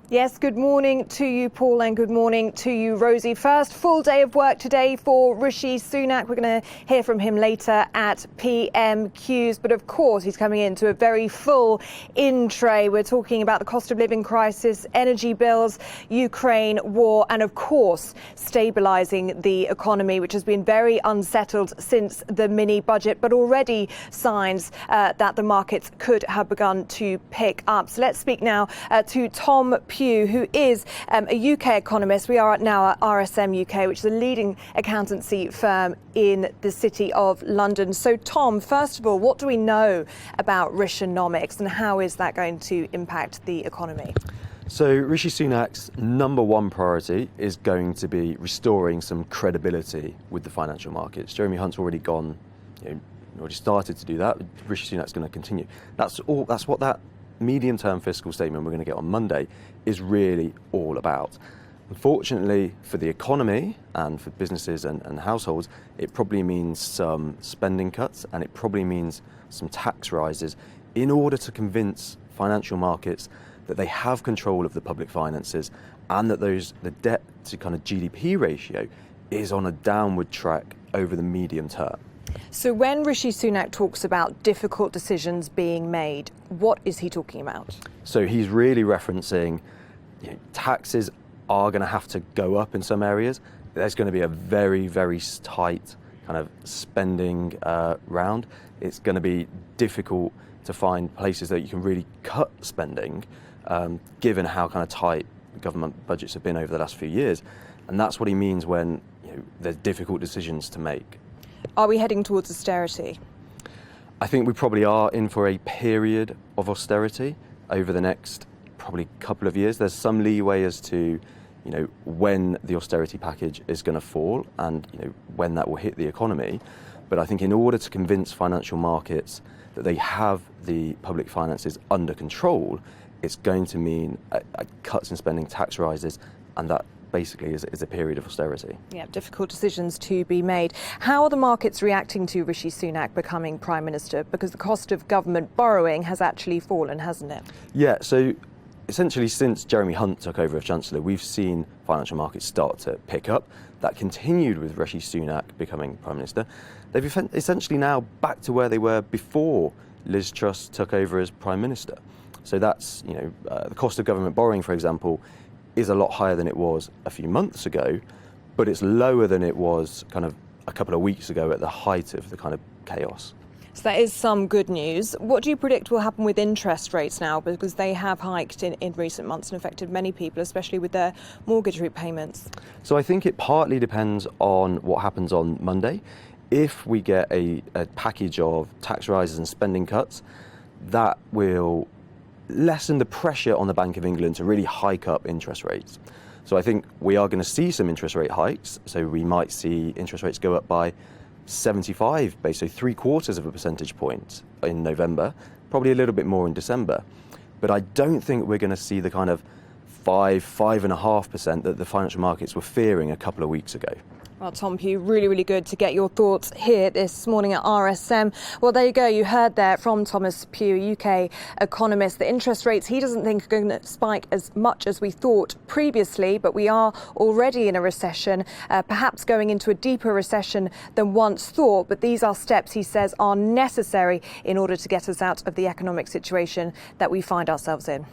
Yes, good morning to you, Paul, and good morning to you, Rosie. First full day of work today for Rishi Sunak. We're going to hear from him later at PMQs. But of course, he's coming into a very full in-tray. We're talking about the cost of living crisis, energy bills, Ukraine war, and of course, stabilising the economy, which has been very unsettled since the mini budget, but already signs that the markets could have begun to pick up. So let's speak now to Tom Pugh, who is a UK economist. We are now at RSM UK, which is a leading accountancy firm in the City of London. So, Tom, first of all, what do we know about Rishinomics and how is that going to impact the economy? So Rishi Sunak's number one priority is going to be restoring some credibility with the financial markets. Jeremy Hunt's already gone, already started to do that. Rishi Sunak's going to continue. That's what that medium-term fiscal statement we're going to get on Monday is really all about. Unfortunately for the economy and for businesses and households, it probably means some spending cuts and it probably means some tax rises in order to convince financial markets that they have control of the public finances and that the debt to kind of GDP ratio is on a downward track over the medium term. So when Rishi Sunak talks about difficult decisions being made, what is he talking about? So he's really referencing taxes are going to have to go up in some areas. There's going to be a very, very tight kind of spending round. It's going to be difficult to find places that you can really cut spending, given how kind of tight government budgets have been over the last few years. And that's what he means when there's difficult decisions to make. Are we heading towards austerity? I think we probably are in for a period of austerity over the next probably couple of years. There's some leeway as to when the austerity package is going to fall and when that will hit the economy. But I think in order to convince financial markets that they have the public finances under control, it's going to mean cuts in spending, tax rises, and that basically is a period of austerity. Yeah, difficult decisions to be made. How are the markets reacting to Rishi Sunak becoming Prime Minister? Because the cost of government borrowing has actually fallen, hasn't it? Yeah, so essentially since Jeremy Hunt took over as Chancellor, we've seen financial markets start to pick up. That continued with Rishi Sunak becoming Prime Minister. They've essentially now back to where they were before Liz Truss took over as Prime Minister. So that's, the cost of government borrowing, for example, is a lot higher than it was a few months ago, but it's lower than it was kind of a couple of weeks ago at the height of the kind of chaos. So that is some good news. What do you predict will happen with interest rates now? Because they have hiked in recent months and affected many people, especially with their mortgage repayments. So I think it partly depends on what happens on Monday. If we get a package of tax rises and spending cuts, that will lessen the pressure on the Bank of England to really hike up interest rates. So I think we are going to see some interest rate hikes. So we might see interest rates go up by 75 base, so 3/4 of a percentage point in November, probably a little bit more in December. But I don't think we're going to see the kind of 5.5% that the financial markets were fearing a couple of weeks ago. Well, Tom Pugh, really, really good to get your thoughts here this morning at RSM. Well, there you go. You heard there from Thomas Pugh, UK economist. The interest rates he doesn't think are going to spike as much as we thought previously, but we are already in a recession, perhaps going into a deeper recession than once thought. But these are steps, he says, are necessary in order to get us out of the economic situation that we find ourselves in.